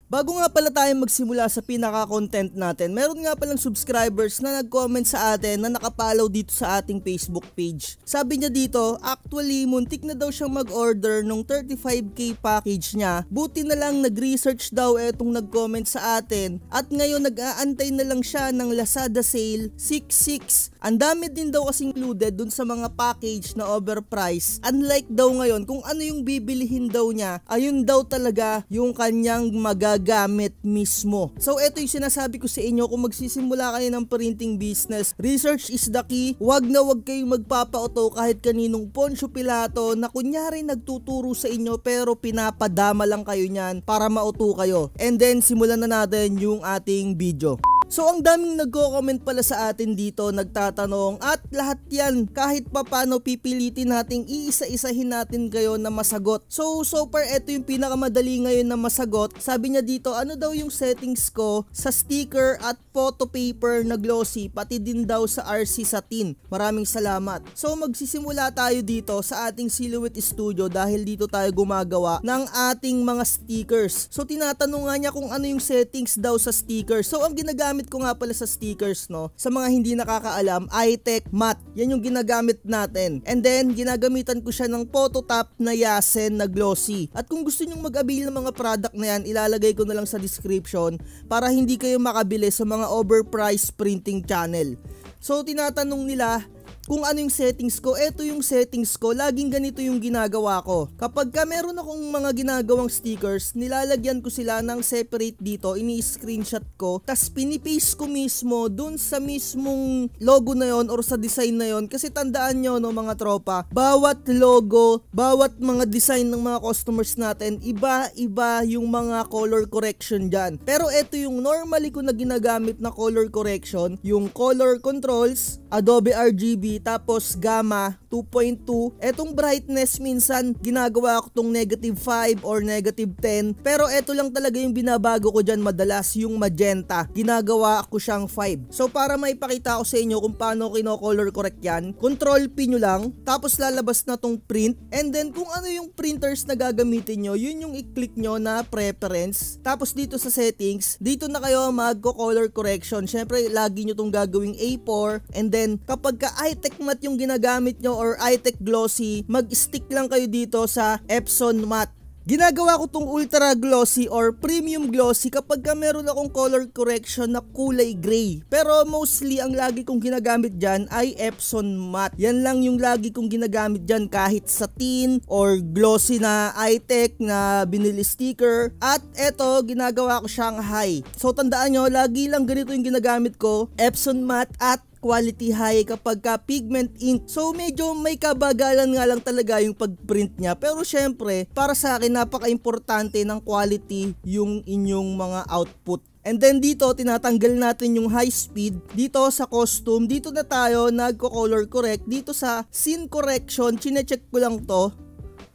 Bago nga pala tayo magsimula sa pinaka-content natin, meron nga palang subscribers na nag-comment sa atin na nakapollow dito sa ating Facebook page. Sabi niya dito, actually muntik na daw siyang mag-order nung 35k package niya. Buti na lang nag-research daw etong nag-comment sa atin at ngayon nag-aantay na lang siya ng Lazada sale 66. Ang dami din daw kasi included dun sa mga package na overpriced. Unlike daw ngayon kung ano yung bibilihin daw niya, ayun daw talaga yung kanyang magagamit mismo. So ito yung sinasabi ko sa inyo, kung magsisimula kayo ng printing business, research is the key. Wag kayong magpapauto kahit kaninong Poncio Pilato na kunyari nagtuturo sa inyo pero pinapadama lang kayo niyan para mauto kayo. And then simulan na natin yung ating video. So ang daming nagko-comment pala sa atin dito, nagtatanong, at lahat yan kahit papano pipilitin nating iisa-isahin natin kayo na masagot. So far ito yung pinakamadali ngayon na masagot. Sabi niya dito, ano daw yung settings ko sa sticker at photo paper na glossy, pati din daw sa RC satin. Maraming salamat. So magsisimula tayo dito sa ating Silhouette Studio dahil dito tayo gumagawa ng ating mga stickers. So tinatanong nga niya kung ano yung settings daw sa stickers. So ang ginagamit ko nga pala sa stickers, no, sa mga hindi nakakaalam, iTech Matte. Yan yung ginagamit natin. And then ginagamitan ko siya ng Phototop na Yasen na glossy. At kung gusto nyong mag-avail ng mga product na yan, ilalagay ko na lang sa description para hindi kayo makabili sa mga overpriced printing channel. So tinatanong nila kung ano yung settings ko. Ito yung settings ko, laging ganito yung ginagawa ko. Kapag meron akong mga ginagawang stickers, nilalagyan ko sila ng separate dito, ini-screenshot ko, tas pinipaste ko mismo dun sa mismong logo na yon or sa design na yon. Kasi tandaan nyo, no, mga tropa, bawat logo, bawat mga design ng mga customers natin, iba-iba yung mga color correction dyan. Pero ito yung normally ko na ginagamit na color correction, yung color controls, Adobe RGB, tapos gamma 2.2. Etong brightness minsan ginagawa ko tong -5 or -10, pero eto lang talaga yung binabago ko dyan madalas, yung magenta. Ginagawa ko siyang 5. So para maipakita ko sa inyo kung paano kino-color correct yan, Control P nyo lang, tapos lalabas na tong print, and then kung ano yung printers na gagamitin nyo, yun yung i-click nyo na preference. Tapos dito sa settings, dito na kayo magko-color correction. Syempre lagi nyo tong gagawing A4, and then kapag ka iTech Matte yung ginagamit nyo or iTech Glossy, mag-stick lang kayo dito sa Epson Matte. Ginagawa ko tong ultra glossy or premium glossy kapag meron akong color correction na kulay gray. Pero mostly ang lagi kong ginagamit dyan ay Epson Matte. Yan lang yung lagi kong ginagamit dyan kahit satin or glossy na iTech na vinyl sticker. At eto, ginagawa ko siyang high. So tandaan nyo, lagi lang ganito yung ginagamit ko, Epson Matte at quality high kapag pigment ink. So medyo may kabagalan nga lang talaga yung pagprint niya, pero syempre para sa akin napaka-importante ng quality yung inyong mga output. And then dito tinatanggal natin yung high speed. Dito sa costume, dito na tayo nagko-color correct. Dito sa scene correction, chine-check ko lang to.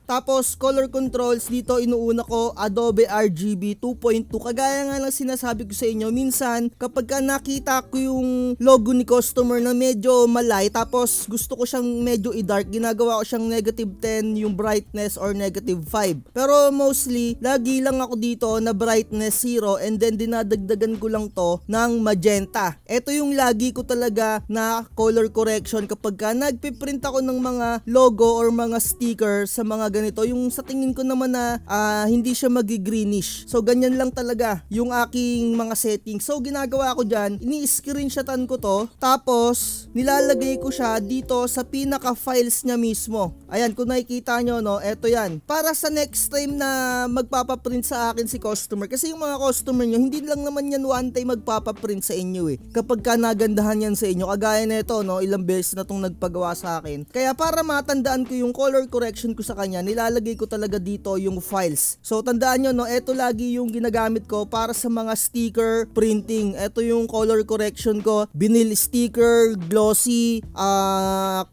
Tapos color controls, dito inuuna ko Adobe RGB 2.2. Kagaya nga lang sinasabi ko sa inyo, minsan kapag nakita ko yung logo ni customer na medyo malay, tapos gusto ko siyang medyo i-dark, ginagawa ko siyang -10 yung brightness or -5. Pero mostly lagi lang ako dito na brightness 0, and then dinadagdagan ko lang to ng magenta. Ito yung lagi ko talaga na color correction kapag nagpiprint ako ng mga logo or mga sticker sa mga ganito, yung sa tingin ko naman na hindi siya magi-greenish. So ganyan lang talaga yung aking mga settings. So ginagawa ko dyan, ini-screenshotan ko to, tapos nilalagay ko siya dito sa pinaka-files niya mismo. Ayan, kung nakikita nyo, no, eto yan. Para sa next time na magpapaprint sa akin si customer, kasi yung mga customer nyo, hindi lang naman yan one time magpapaprint sa inyo eh. Kapag ka nagandahan yan sa inyo, kagaya nito, no, ilang beses na tong nagpagawa sa akin. Kaya para matandaan ko yung color correction ko sa kanya, nilalagay ko talaga dito yung files. So tandaan nyo, no, eto lagi yung ginagamit ko para sa mga sticker printing. Eto yung color correction ko, vinyl sticker, glossy,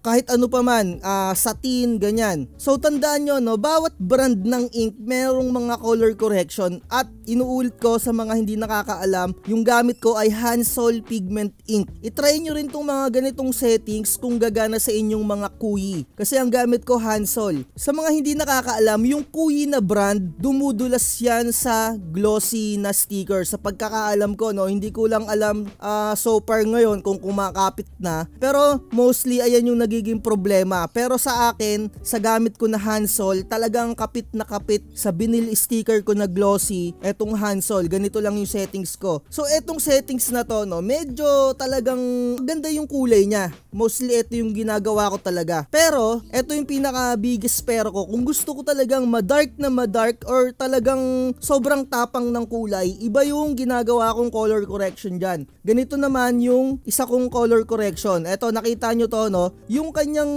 kahit ano pa man, satin, ganyan. So tandaan nyo, no, bawat brand ng ink merong mga color correction, at inuulit ko sa mga hindi nakakaalam, yung gamit ko ay Hansol Pigment Ink. I-try nyo rin tong mga ganitong settings kung gagana sa inyong mga kuyi, kasi ang gamit ko Hansol. Sa mga hindi nakakaalam, yung Kuyi na brand, dumudulas yan sa glossy na sticker. Sa pagkakaalam ko, no, hindi ko lang alam so far ngayon kung kumakapit na. Pero mostly ayan yung nagiging problema. Pero sa akin, sa gamit ko na Hansol, talagang kapit na kapit sa vinyl sticker ko na glossy, etong Hansol, ganito lang yung settings ko. So etong settings na to, no, medyo talagang ganda yung kulay niya. Mostly ito yung ginagawa ko talaga. Pero ito yung pinaka biggest pero ko. Kung gusto ko talagang ma-dark or talagang sobrang tapang ng kulay, iba yung ginagawa kong color correction dyan. Ganito naman yung isa kong color correction. Eto, nakita nyo to, no? Yung kanyang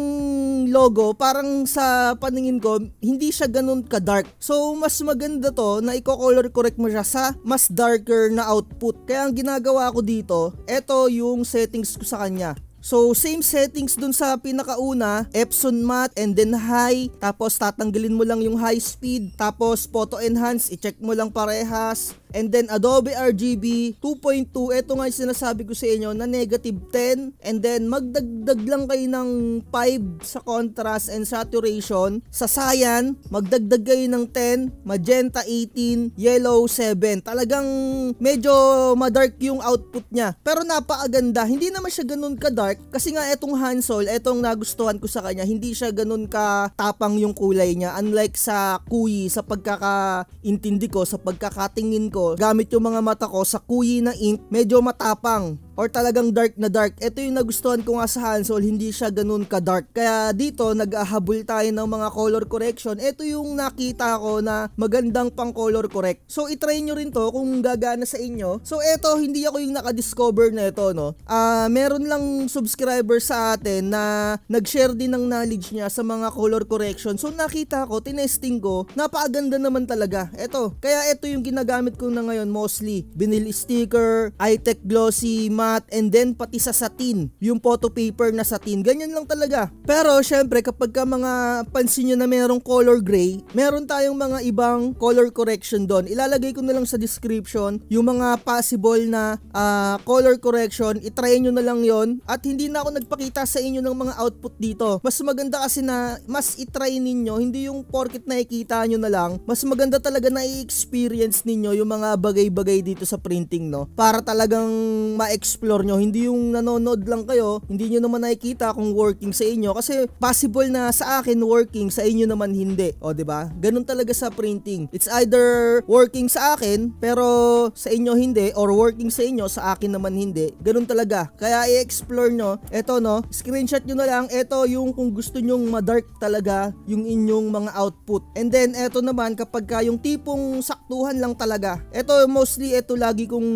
logo, parang sa paningin ko, hindi siya ganun ka-dark. So, mas maganda to na i-color correct mo siya sa mas darker na output. Kaya ang ginagawa ko dito, eto yung settings ko sa kanya. So, same settings dun sa pinakauna, Epson Matte and then high, tapos tatanggalin mo lang yung high speed, tapos photo enhance, i-check mo lang parehas, and then Adobe RGB 2.2, eto nga yung sinasabi ko sa inyo na -10, and then magdagdag lang kayo ng 5 sa contrast and saturation. Sa cyan, magdagdag kayo ng 10, magenta 18, yellow 7. Talagang medyo madark yung output niya, pero napakaganda. Hindi naman siya ganun ka-dark kasi nga etong Hansol, etong nagustuhan ko sa kanya, hindi siya ganun katapang yung kulay niya. Unlike sa Kuyi, sa pagkakaintindi ko, sa pagkakatingin ko, gamit yung mga mata ko, sa Kuyi na ink, medyo matapang or talagang dark na dark. Ito yung nagustuhan ko nga sa Hansol, hindi siya ganun ka-dark. Kaya dito, nag-ahabol tayo ng mga color correction. Ito yung nakita ko na magandang pang color correct. So, itry nyo rin to kung gagana sa inyo. So, ito, hindi ako yung nakadiscover na ito, no? Meron lang subscriber sa atin na nag-share din ng knowledge niya sa mga color correction. So, nakita ko, tinesting ko, napakaganda naman talaga. Ito, kaya ito yung ginagamit ko na ngayon mostly. Vinyl sticker, iTech glossy, matte, and then pati sa satin, yung photo paper na satin, ganyan lang talaga. Pero syempre kapag ka mga pansin nyo na merong color gray, meron tayong mga ibang color correction doon. Ilalagay ko na lang sa description yung mga possible na color correction, itry nyo na lang yon. At hindi na ako nagpakita sa inyo ng mga output dito. Mas maganda kasi na mas itry ninyo, hindi yung porket nakikita nyo na lang. Mas maganda talaga na i-experience ninyo yung mga bagay-bagay dito sa printing, no? Para talagang ma-explore nyo, hindi yung nanonood lang kayo, hindi nyo naman nakikita kung working sa inyo, kasi possible na sa akin working, sa inyo naman hindi. O, diba? Ganun talaga sa printing. It's either working sa akin, pero sa inyo hindi, or working sa inyo, sa akin naman hindi. Ganun talaga. Kaya i-explore nyo. Eto, no? Screenshot nyo na lang. Eto yung kung gusto nyong ma-dark talaga yung inyong mga output. And then, eto naman, kapag ka yung tipong saktuhan lang talaga. Eto, mostly, eto lagi kong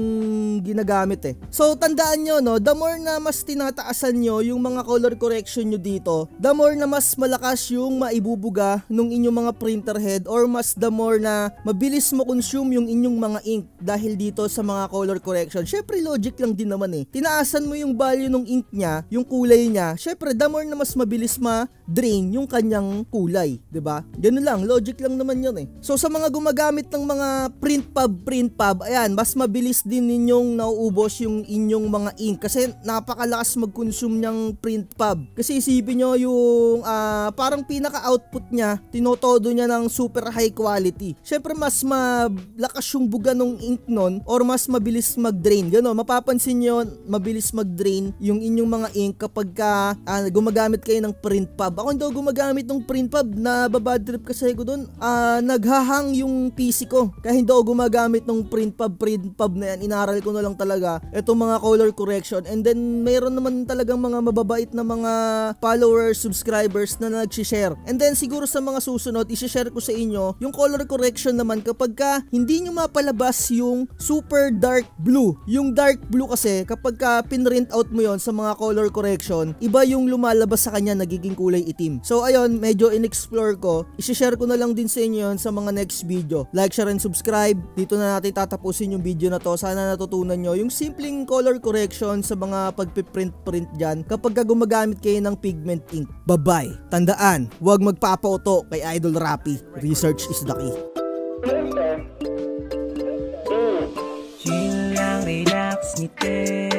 ginagamit eh. So, tandaan nyo, no, the more na mas tinataasan nyo yung mga color correction nyo dito, the more na mas malakas yung maibubuga nung inyong mga printer head, or mas the more na mabilis mo consume yung inyong mga ink dahil dito sa mga color correction. Syempre, logic lang din naman eh. Tinaasan mo yung value ng ink niya, yung kulay niya, syempre, the more na mas mabilis ma-drain yung kanyang kulay. 'Di ba? Ganun lang, logic lang naman yun eh. So, sa mga gumagamit ng mga print pub, ayan, mas mabilis din ninyong nauubos yung inyong mga ink kasi napakalakas mag-consume ng print pub. Kasi isipin nyo yung parang pinaka-output niya, tinotodo niya ng super high quality. Syempre mas malakas yung buga ng ink nun, or mas mabilis mag-drain. Gano'n, mapapansin nyo, mabilis mag-drain yung inyong mga ink kapag gumagamit kayo ng print pub. Ako hindi gumagamit ng print pub, na babadrip kasi ko dun. Naghahang yung PC ko. Kaya hindi ako gumagamit ng print pub na yan. Inaral ko na lang talaga itong mga color correction. And then mayroon naman talagang mga mababait na mga followers, subscribers na nag-share. And then siguro sa mga susunod, i-share ko sa inyo yung color correction naman kapag ka hindi nyo mapalabas yung super dark blue. Yung dark blue kasi kapag ka pinrint out mo yon sa mga color correction, iba yung lumalabas sa kanya, nagiging kulay itim. So ayun, medyo in-explore ko. I-share ko na lang din sa inyo yun sa mga next video. Like, share, and subscribe. Dito na natin tatapusin yung video na to. Sana natutunan nyo yung simpleng color correction sa mga pagpiprint dyan kapag gumagamit kayo ng pigment ink. Bye-bye. Tandaan, huwag magpapauto kay Idol Rapi. Research is the key. Chill lang, relax, ngiti.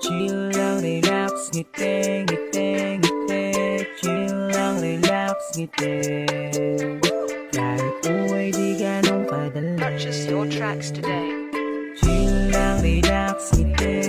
Chill lang, relax, ngiti, ngiti, ngiti. Chill lang, relax, ngiti. tracks today. Chill lang, relax, ngiti.